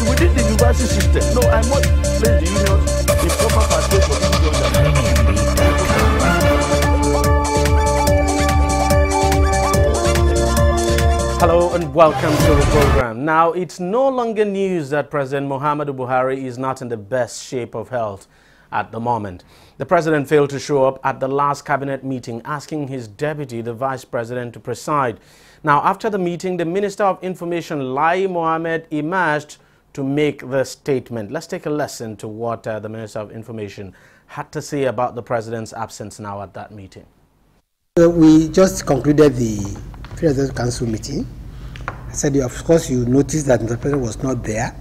within the university system. No, I must place the union in proper perspective for people to understand. Hello and welcome to the program. Now, it's no longer news that President Muhammadu Buhari is not in the best shape of health at the moment. The president failed to show up at the last cabinet meeting, asking his deputy, the vice president, to preside. Now, after the meeting, the Minister of Information, Lai Mohammed, emerged to make the statement. Let's take a listen to what the Minister of Information had to say about the president's absence now at that meeting. We just concluded the President's Council meeting. I said, of course, you noticed that the president was not there.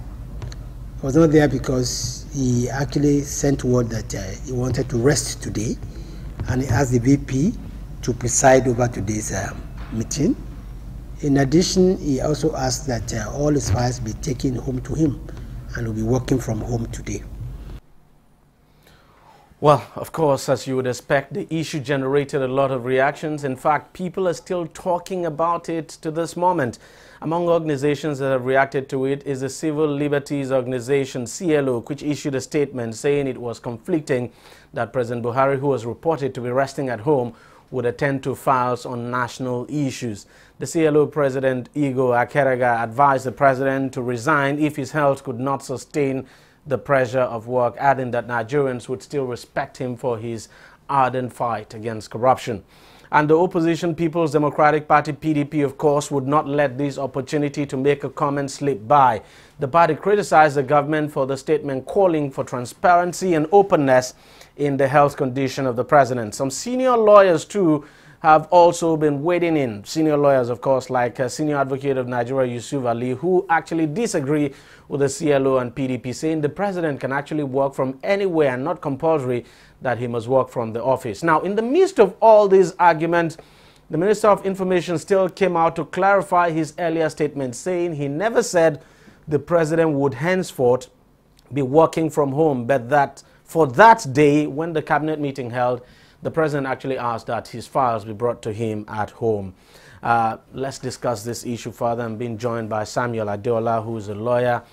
He was not there because he actually sent word that he wanted to rest today, and he asked the VP to preside over today's meeting. In addition, he also asked that all his files be taken home to him, and will be working from home today. Well, of course, as you would expect, the issue generated a lot of reactions. In fact, people are still talking about it to this moment. Among organizations that have reacted to it is the Civil Liberties Organization, CLO, which issued a statement saying it was conflicting that President Buhari, who was reported to be resting at home, would attend to files on national issues. The CLO president, Igo Akerega, advised the president to resign if his health could not sustain the pressure of work, adding that Nigerians would still respect him for his ardent fight against corruption. And the opposition People's Democratic Party, PDP, of course, would not let this opportunity to make a comment slip by. The party criticized the government for the statement calling for transparency and openness in the health condition of the president. Some senior lawyers, too, have also been wading in. Senior lawyers, of course, like Senior Advocate of Nigeria, Yusuf Ali, who actually disagree with the CLO and PDP, saying the president can actually work from anywhere and not compulsory that he must work from the office. Now, in the midst of all these arguments, the Minister of Information still came out to clarify his earlier statement, saying he never said the president would henceforth be working from home, but that for that day, when the cabinet meeting held, the president actually asked that his files be brought to him at home. Let's discuss this issue further. I'm being joined by Samuel Adeola, who is a lawyer.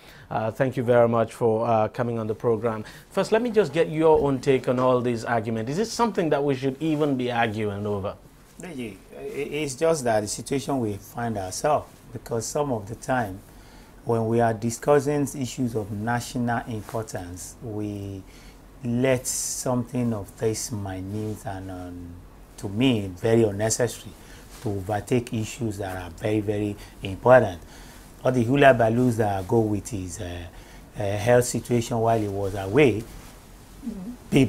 Thank you very much for coming on the program. First, let me just get your own take on all these arguments. Is it something that we should even be arguing over? It's just that the situation we find ourselves, because some of the time when we are discussing issues of national importance, we let something of this minute and to me very unnecessary to overtake issues that are very, very important. All the hula balloons that go with his health situation while he was away,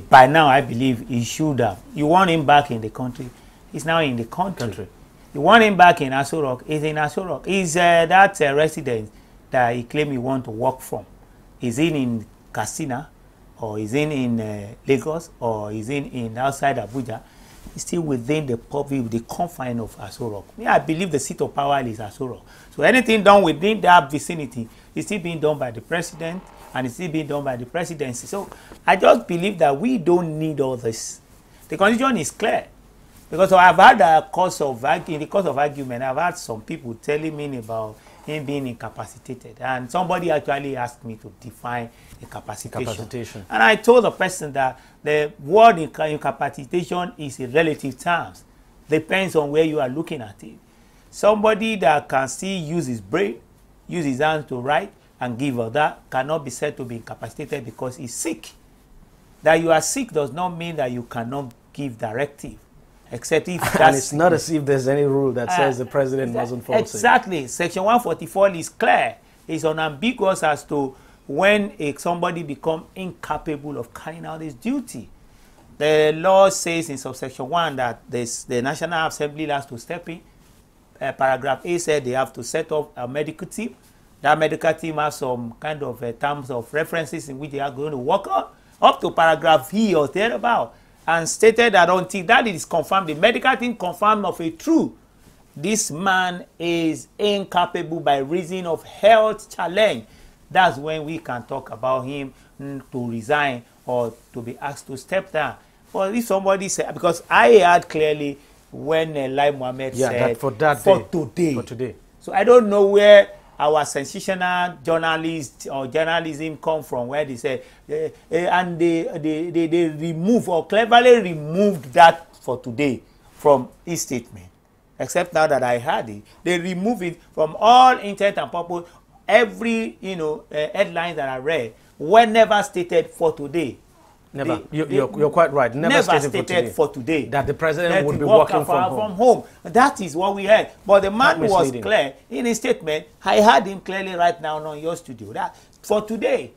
by now I believe he should have. You want him back in the country, he's now in the country. You want him back in Aso Rock, he's in Aso Rock. Is that residence that he claimed he want to work from, is in Katsina, or is in Lagos, or is in outside Abuja, is still within the public, the confine of Aso Rock. I believe the seat of power is Aso Rock. So anything done within that vicinity is still being done by the president, and it's still being done by the presidency. So I just believe that we don't need all this. The constitution is clear. Because I've had in the course of argument, I've had some people telling me about him being incapacitated, and somebody actually asked me to define incapacitation. And I told the person that the word incapacitation is in relative terms. Depends on where you are looking at it. Somebody that can still use his brain, use his hands to write and give all that, cannot be said to be incapacitated because he's sick. That you are sick does not mean that you cannot give directive. Except if that's, and it's not as if there's any rule that says the president mustn't force it. Exactly. Section 144 is clear. It's unambiguous as to when somebody becomes incapable of carrying out his duty. The law says in subsection 1 that the National Assembly has to step in. Paragraph A said they have to set up a medical team. That medical team has some kind of terms of references in which they are going to work on, up to paragraph E or thereabout. And stated that until that is confirmed, the medical team confirmed of a truth, this man is incapable by reason of health challenge. That's when we can talk about him to resign or to be asked to step down. But if somebody said, because I heard clearly when Lai Mohammed said for today. So I don't know where our sensational journalists or journalism come from, where they say, and they remove or cleverly removed that for today from his statement. Except now that I heard it, they remove it from all intent and purpose. Every headline that I read were never stated for today. Never. You're quite right. Never stated for today. That the president would be working from home. That is what we heard. But the man was clear in his statement. I heard him clearly right now on your studio. That for today.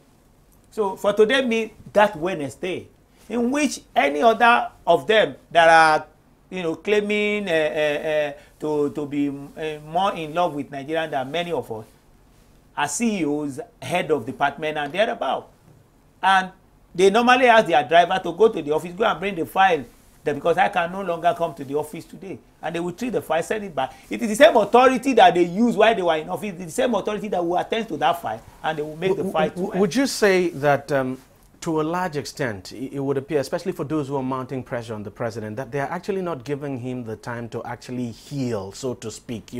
So for today means that Wednesday, in which any other of them that are claiming to be more in love with Nigeria than many of us are CEOs, head of department, and thereabout. And they normally ask their driver to go to the office, go and bring the file, because I can no longer come to the office today. And they will treat the file, send it back. It is the same authority that they used while they were in office. It is the same authority that will attend to that file, and they will make the file. Would you say that to a large extent, it would appear, especially for those who are mounting pressure on the president, that they are actually not giving him the time to actually heal, so to speak?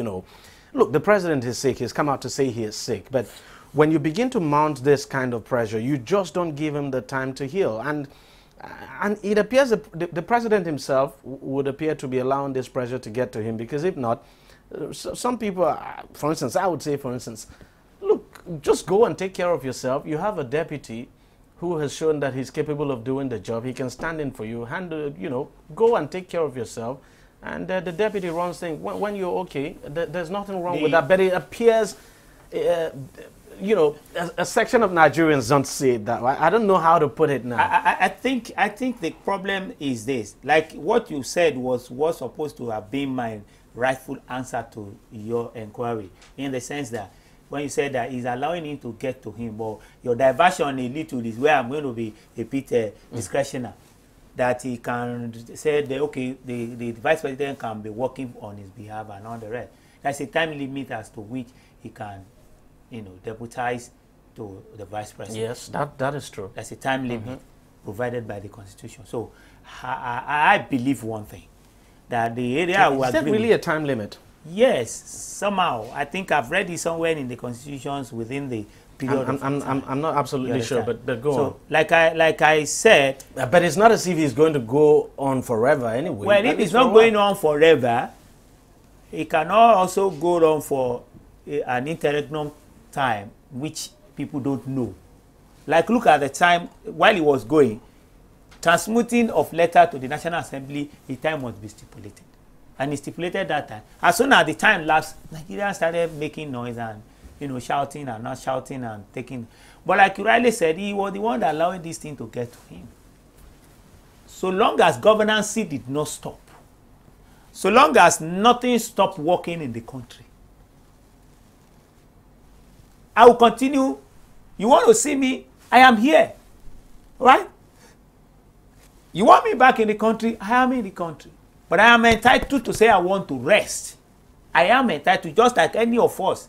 Look, the president is sick. He's come out to say he is sick. But when you begin to mount this kind of pressure, you just don't give him the time to heal. And it appears the president himself would appear to be allowing this pressure to get to him, because if not, some people, for instance, I would say, for instance, look, just go and take care of yourself. You have a deputy who has shown that he's capable of doing the job. He can stand in for you. Go and take care of yourself. And the deputy runs things. When you're okay, there's nothing wrong with that. But it appears, a section of Nigerians don't see it that way. I don't know how to put it now. I think the problem is this. Like what you said was supposed to have been my rightful answer to your inquiry, in the sense that when you said that he's allowing him to get to him, but your diversion a little is where I'm going to be a bit discretionary. That he can say that, okay, the vice president can be working on his behalf and all the rest. There's a time limit as to which he can, deputize to the vice president. Yes, that is true. There's a time limit provided by the Constitution. So I believe one thing, that the area is there really a time limit? Yes, somehow. I think I've read it somewhere in the constitutions within the period. I'm not absolutely sure, but go on. Like I said, but it's not as if he's going to go on forever anyway. Well, if it's not going on forever, it cannot also go on for an interregnum time, which people don't know. Like, look at the time while he was going, transmitting of letter to the National Assembly, the time must be stipulated. And he stipulated that time. As soon as the time lapsed, Nigerians started making noise and shouting and not shouting and taking. But like you rightly said, he was the one that allowed this thing to get to him. So long as governance did not stop, so long as nothing stopped working in the country, I will continue. You want to see me? I am here. Right? You want me back in the country? I am in the country. But I am entitled to say I want to rest. I am entitled, just like any of us.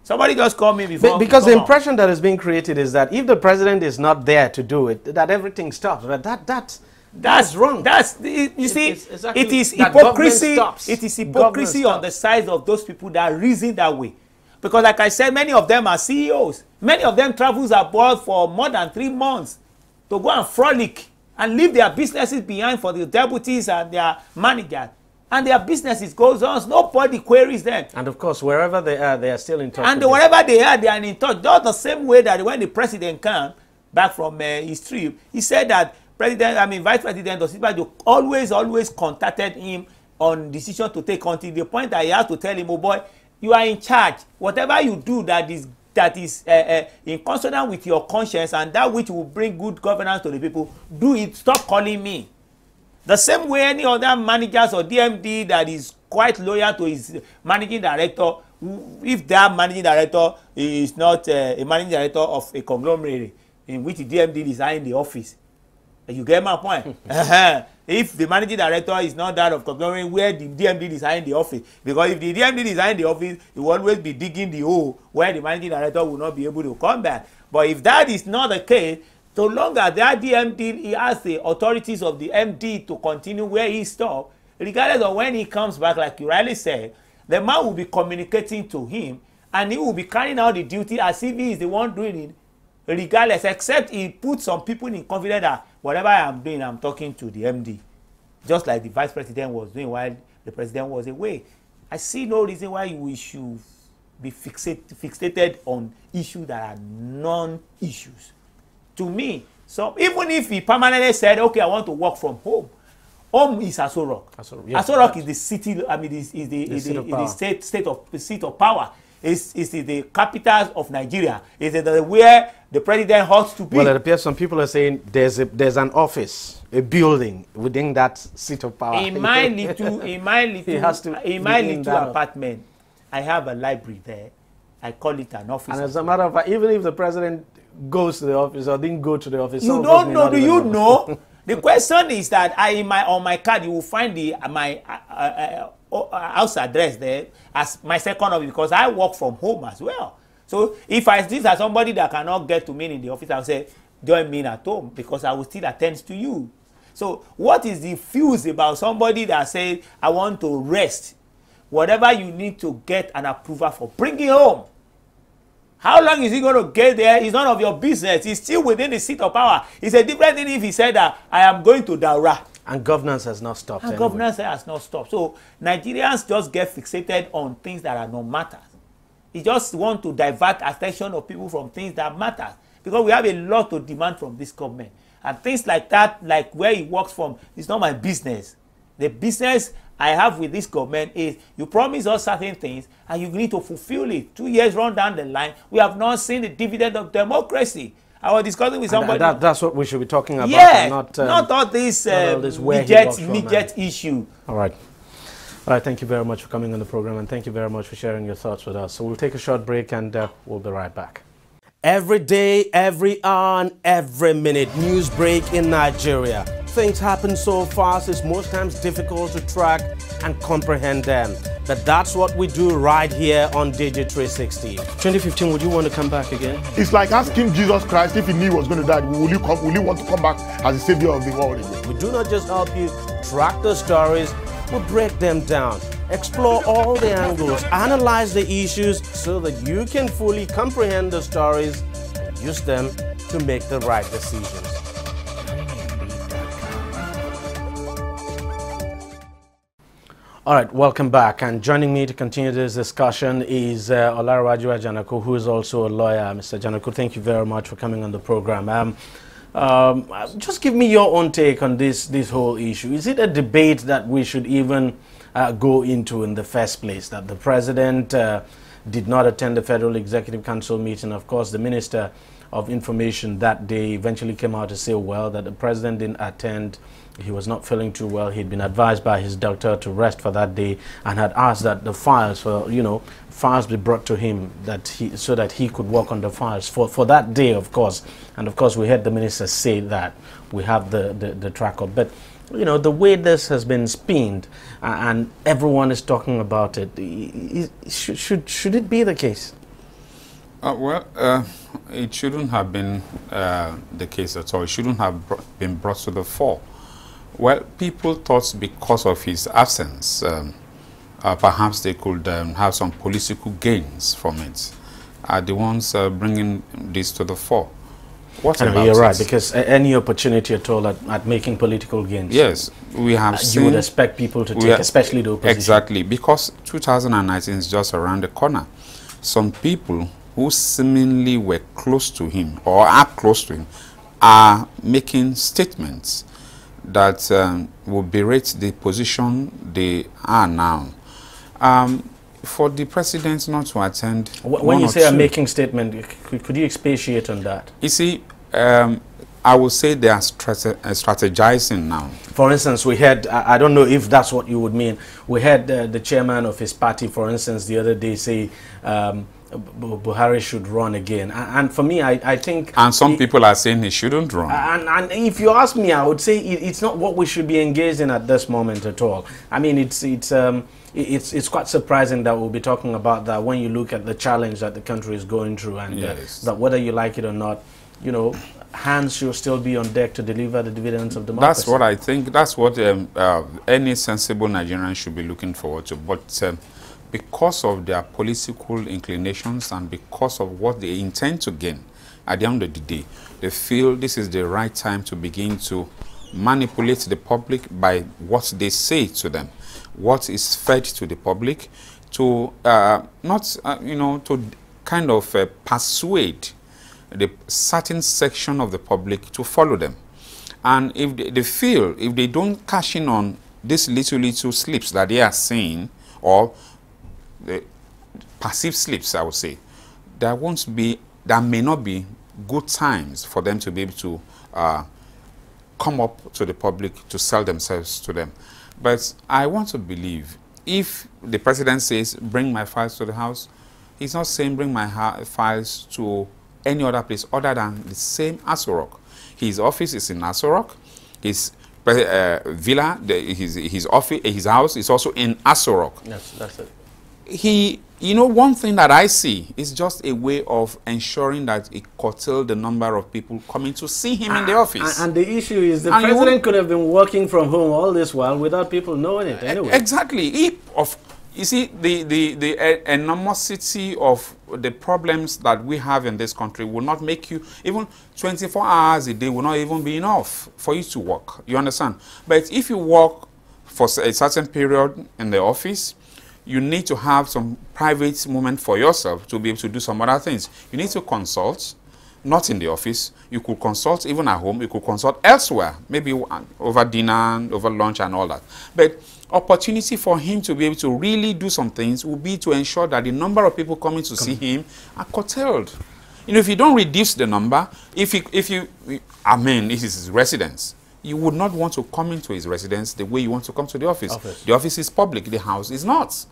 Somebody just called me before. Because the impression that is being created is that if the president is not there to do it, that everything stops. But that's wrong. You see, it is hypocrisy. It is hypocrisy on the side of those people that reason that way. Because like I said, many of them are CEOs. Many of them travels abroad for more than 3 months to go and frolic and leave their businesses behind for the deputies and their managers. And their businesses goes on. Nobody queries them. And of course, wherever they are still in touch. And wherever they are in touch. Just the same way that when the president came back from his trip, he said that Vice President Osibajo always contacted him on decision to take until the point that he had to tell him, oh boy, you are in charge. Whatever you do that is in consonance with your conscience and that which will bring good governance to the people, do it. Stop calling me. The same way any other managers or DMD that is quite loyal to his managing director, if that managing director is not a managing director of a conglomerate in which the DMD design the office, you get my point? If the managing director is not that of conglomerate where the DMD design the office, because if the DMD design the office, he will always be digging the hole where the managing director will not be able to come back. But if that is not the case, so long as that DMD, he has the authorities of the MD to continue where he stopped, regardless of when he comes back, like you rightly said, the man will be communicating to him, and he will be carrying out the duty as if he is the one doing it, regardless, except he puts some people in confidence that whatever I am doing, I'm talking to the MD, just like the vice president was doing while the president was away. I see no reason why we should be fixated on issues that are non-issues. To me, so even if he permanently said, okay, I want to work from home, home is Aso Rock. Aso Rock is the city, I mean, is the seat of power. It's the capital of Nigeria. It's where the president ought to be. Well, it appears some people are saying there's an office, a building within that seat of power. In my little apartment, I have a library there. I call it an office. And as a matter of fact, even if the president goes to the office or didn't go to the office, you don't know. Do you know? The question is that on my card you will find my house address there as my second office, because I work from home as well. So if I see that somebody that cannot get to me in the office, I'll say join me at home, because I will still attend to you. So what is the fuse about somebody that says I want to rest? Whatever you need to get an approval for, bring it home. How long is he going to get there? It's none of your business. He's still within the seat of power. It's a different thing if he said that I am going to Daura. And governance has not stopped. And anyway. Governance has not stopped. So Nigerians just get fixated on things that are no matters. He just want to divert attention of people from things that matter, because we have a lot to demand from this government. And things like that, like where he works from, it's not my business. The business I have with this government is you promise us certain things and you need to fulfill it. 2 years run down the line, we have not seen the dividend of democracy. I was discussing with somebody. That's what we should be talking about. Yeah, not all this midget issue. All right. All right, thank you very much for coming on the program, and thank you very much for sharing your thoughts with us. So we'll take a short break and we'll be right back. Every day, every hour, and every minute, news break in Nigeria. Things happen so fast, it's most times difficult to track and comprehend them. But that's what we do right here on DEJI360. 2015, would you want to come back again? It's like asking Jesus Christ if he knew he was going to die, will you want to come back as the savior of the world again? We do not just help you track the stories, we break them down, explore all the angles, analyze the issues so that you can fully comprehend the stories and use them to make the right decisions. All right, welcome back. And joining me to continue this discussion is Olarewaju Ajanaku, who is also a lawyer. Mr. Ajanaku, thank you very much for coming on the program. Just give me your own take on this whole issue. Is it a debate that we should even go into in the first place, that the president did not attend the Federal Executive Council meeting? Of course, the Minister of Information that day eventually came out to say, well, that the president didn't attend. He was not feeling too well. He'd been advised by his doctor to rest for that day, and had asked that the files files be brought to him so that he could work on the files for that day, of course. And of course, we heard the minister say that we have the track of. But the way this has been spinned and everyone is talking about it, should it be the case? It shouldn't have been the case at all. It shouldn't have been brought to the fore. Well, people thought because of his absence, perhaps they could have some political gains from it. Are the ones bringing this to the fore? What about you're right, because any opportunity at all at making political gains. Yes, we have seen. You would expect people to take, especially the opposition. Exactly, because 2019 is just around the corner. Some people who seemingly were close to him or are close to him are making statements that will berate the position they are now. For the president not to attend... When you say I'm making statement, could you expatiate on that? You see, I would say they are strategizing now. For instance, we had, I don't know if that's what you would mean, we had the chairman of his party, for instance, the other day say Buhari should run again. And for me, I think... And some people are saying he shouldn't run. And if you ask me, I would say it's not what we should be engaged in at this moment at all. I mean, it's quite surprising that we'll be talking about that when you look at the challenge that the country is going through, and that whether you like it or not, hands should still be on deck to deliver the dividends of democracy. That's what I think. That's what any sensible Nigerian should be looking forward to. But because of their political inclinations and because of what they intend to gain, at the end of the day, they feel this is the right time to begin to manipulate the public by what they say to them, what is fed to the public, to to kind of persuade the certain section of the public to follow them. And if they feel, if they don't cash in on these little slips that they are seeing, or the perceived slips, I would say, there may not be good times for them to be able to come up to the public to sell themselves to them. But I want to believe, if the president says, bring my files to the house, he's not saying bring my files to any other place other than the same Aso Rock. His office is in Aso Rock. His villa, his office, his house is also in Aso Rock. Yes, that's it. One thing that I see is just a way of ensuring that it curtails the number of people coming to see him in the office. And the issue is the president could have been working from home all this while without people knowing it anyway. Exactly. You see, the enormosity of the problems that we have in this country will not make you, even 24 hours a day will not even be enough for you to work. You understand? But if you work for a certain period in the office, you need to have some private moment for yourself to be able to do some other things. You need to consult, not in the office. You could consult even at home. You could consult elsewhere, maybe over dinner, over lunch and all that. But opportunity for him to be able to really do some things will be to ensure that the number of people coming to see him are curtailed. If you don't reduce the number, this is his residence. You would not want to come into his residence the way you want to come to the office. The office is public, the house is not.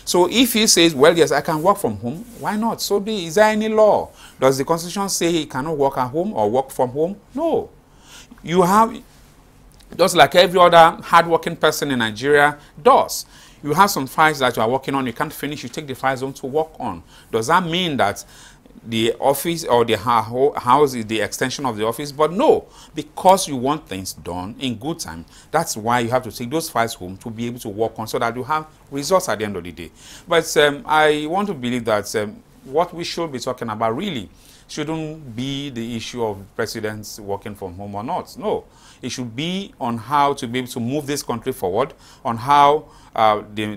So if he says, well, yes, I can work from home, why not? So is there any law? Does the Constitution say he cannot work at home or work from home? No. You have, just like every other hardworking person in Nigeria does, you have some files that you are working on, you can't finish, you take the files home to work on. Does that mean that the office or the house is the extension of the office? But no, because you want things done in good time, that's why you have to take those files home to be able to work on, so that you have results at the end of the day. But I want to believe that what we should be talking about really shouldn't be the issue of presidents working from home or not. No, it should be on how to be able to move this country forward, on how the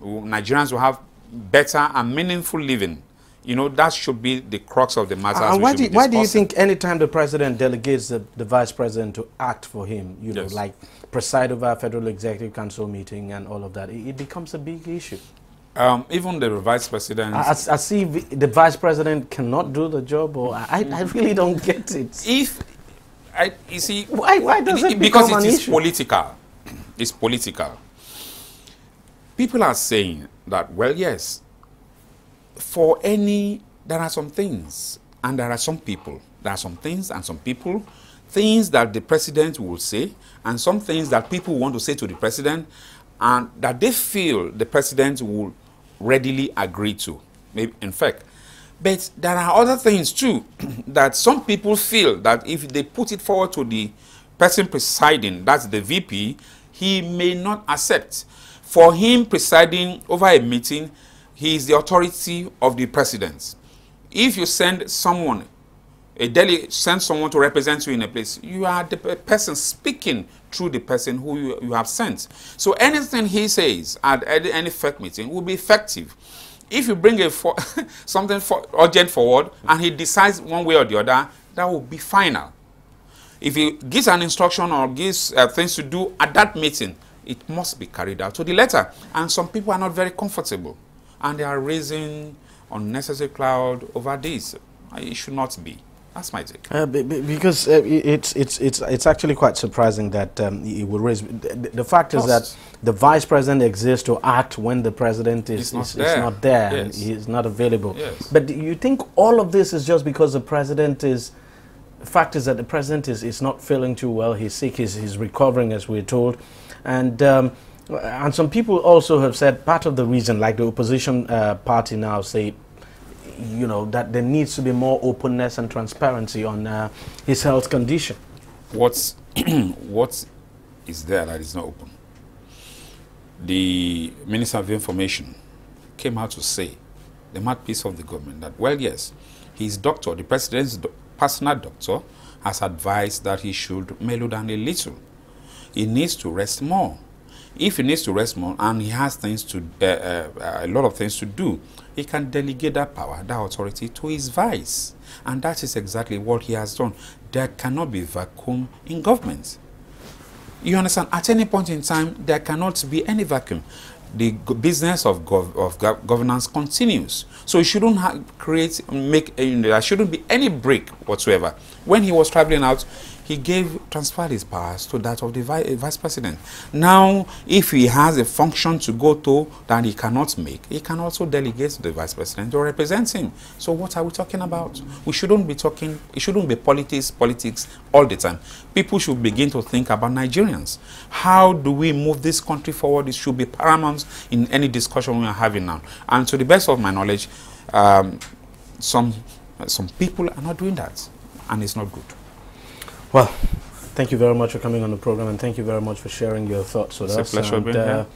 Nigerians will have better and meaningful living. That should be the crux of the matter. And why do you think anytime the president delegates the vice president to act for him, like preside over a Federal Executive Council meeting and all of that, it becomes a big issue? Even the vice president... I see the vice president cannot do the job, or I really don't get it. You see... Why does it because become an it is issue? political. It's political. People are saying that, well, yes, there are some things and there are some people. There are some things and some people, things that the president will say, and some things that people want to say to the president, and that they feel the president will readily agree to. Maybe, in fact. But there are other things too that some people feel that if they put it forward to the person presiding, that's the VP, he may not accept. For him presiding over a meeting, he is the authority of the president. If you send someone, send someone to represent you in a place, you are the person speaking through the person who you have sent. So anything he says at any FEC meeting will be effective. If you bring something urgent forward and he decides one way or the other, that will be final. If he gives an instruction or gives things to do at that meeting, it must be carried out to the letter. And some people are not very comfortable, and they are raising unnecessary cloud over this. It should not be. That's my take. Because it's actually quite surprising that it will raise. The fact is that the vice president exists to act when the president is not there, yes, and he is not available. Yes. But do you think all of this is just because the president is? The fact is that the president is not feeling too well. He's sick. He's recovering, as we're told, and some people also have said part of the reason, like the opposition party now say, you know, that there needs to be more openness and transparency on his health condition. What is there that is not open? The Minister of Information came out to say, the mouthpiece of the government, that, well, yes, his doctor, the president's personal doctor, has advised that he should mellow down a little. He needs to rest more. If he needs to rest more and he has things to, a lot of things to do, he can delegate that power, that authority to his vice. And that is exactly what he has done. There cannot be vacuum in government. You understand? At any point in time, there cannot be any vacuum. The business of governance continues. So it shouldn't there shouldn't be any break whatsoever. When he was traveling out, he transferred his powers to that of the vice president. Now, if he has a function to go to that he cannot make, he can also delegate to the vice president to represent him. So what are we talking about? We shouldn't be talking, it shouldn't be politics all the time. People should begin to think about Nigerians. How do we move this country forward? It should be paramount in any discussion we are having now. And to the best of my knowledge, some people are not doing that, and it's not good. Well, thank you very much for coming on the program, and thank you very much for sharing your thoughts with us. It's a pleasure being here.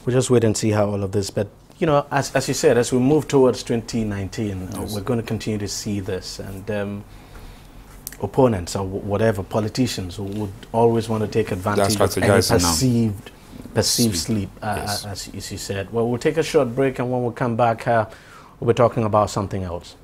We'll just wait and see how all of this, but you know, as you said, as we move towards 2019, yes, we're going to continue to see this, and opponents or whatever, politicians who would always want to take advantage of any perceived sleep, yes, as you said. Well, we'll take a short break, and when we come back, we'll be talking about something else.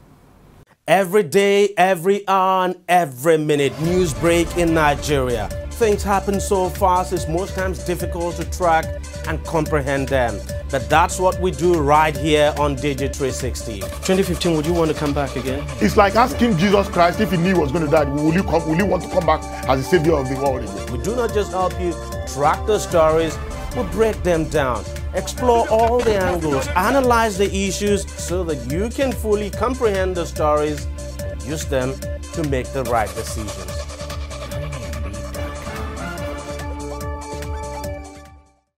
Every day, every hour, and every minute, news break in Nigeria. Things happen so fast, it's most times difficult to track and comprehend them. But that's what we do right here on DEJI360. 2015, would you want to come back again? It's like asking Jesus Christ if he knew he was going to die, will you want to come back as the savior of the world again? We do not just help you track the stories, we break them down, explore all the angles, analyze the issues so that you can fully comprehend the stories and use them to make the right decisions.